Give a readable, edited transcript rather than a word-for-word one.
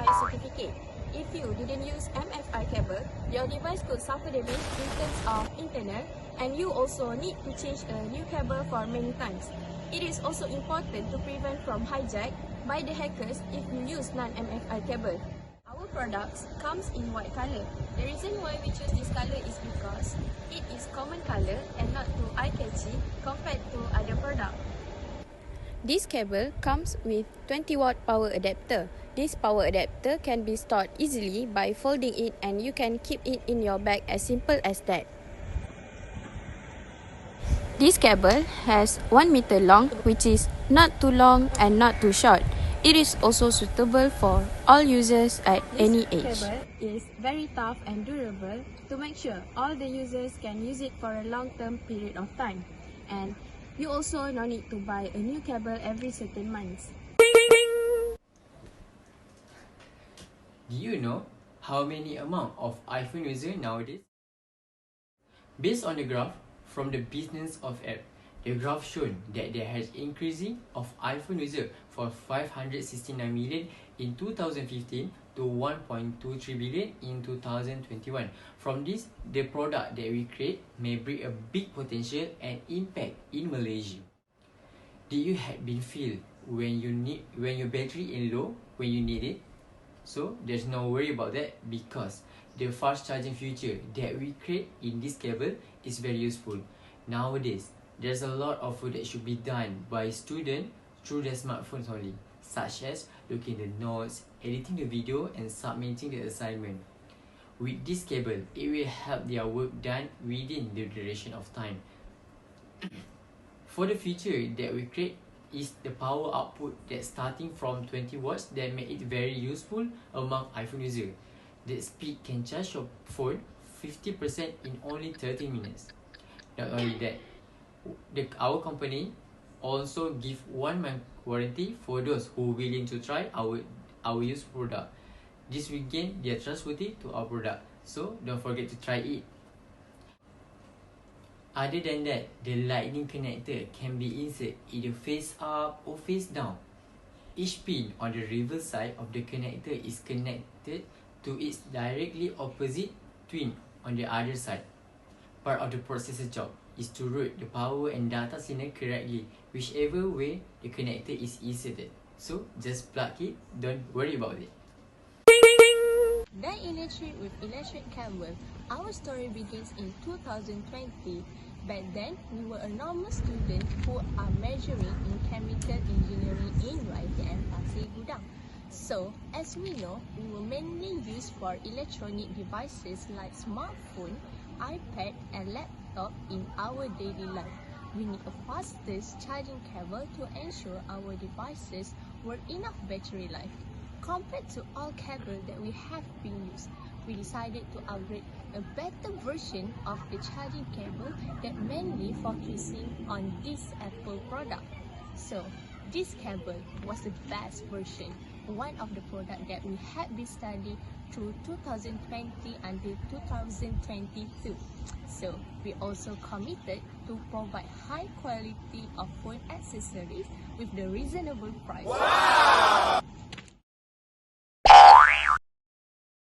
expired certificate. If you didn't use MFI cable, your device could suffer damage in terms of internal, and you also need to change a new cable for many times. It is also important to prevent from hijack by the hackers if you use non-MFI cable. Our products comes in white color. The reason why we choose this color is because it is common color and not too eye-catchy compared to other products. This cable comes with 20-watt power adapter. This power adapter can be stored easily by folding it, and you can keep it in your bag as simple as that. This cable has 1 meter long, which is not too long and not too short. It is also suitable for all users at any age. This cable is very tough and durable to make sure all the users can use it for a long-term period of time. And you also no need to buy a new cable every certain months. Do you know how many amount of iPhone users nowadays? Based on the graph from the business of app, the graph shown that there has increasing of iPhone user for 569 million in 2015 to 1.23 billion in 2021. From this, the product that we create may bring a big potential and impact in Malaysia. Did you have been feel when your battery is low when you need it? So there's no worry about that, because the fast charging feature that we create in this cable is very useful. Nowadays, there's a lot of work that should be done by students through their smartphones only, such as looking the notes, editing the video, and submitting the assignment. With this cable, it will help their work done within the duration of time. For the feature that we create is the power output that starting from 20 watts that make it very useful among iPhone users. The speed can charge your phone 50% in only 30 minutes. Not only that, our company also give 1 month warranty for those who willing to try our used product. This will gain their trustworthy to our product, so don't forget to try it. Other than that, the lightning connector can be inserted either face up or face down. Each pin on the reverse side of the connector is connected to its directly opposite twin on the other side. Part of the processor job is to route the power and data signal correctly, whichever way the connector is inserted. So just plug it, don't worry about it. Then electric with electric cable. Our story begins in 2020. Back then, we were a normal student who are majoring in chemical engineering in YT and Pasir Gudang. So, as we know, we were mainly used for electronic devices like smartphone, iPad and laptop in our daily life. We need a fastest charging cable to ensure our devices were enough battery life. Compared to all cable that we have been used, we decided to upgrade a better version of the charging cable that mainly focusing on this Apple product. So, this cable was the best version, one of the product that we had been studying through 2020 until 2022. So, we also committed to provide high quality of phone accessories with the reasonable price. Wow!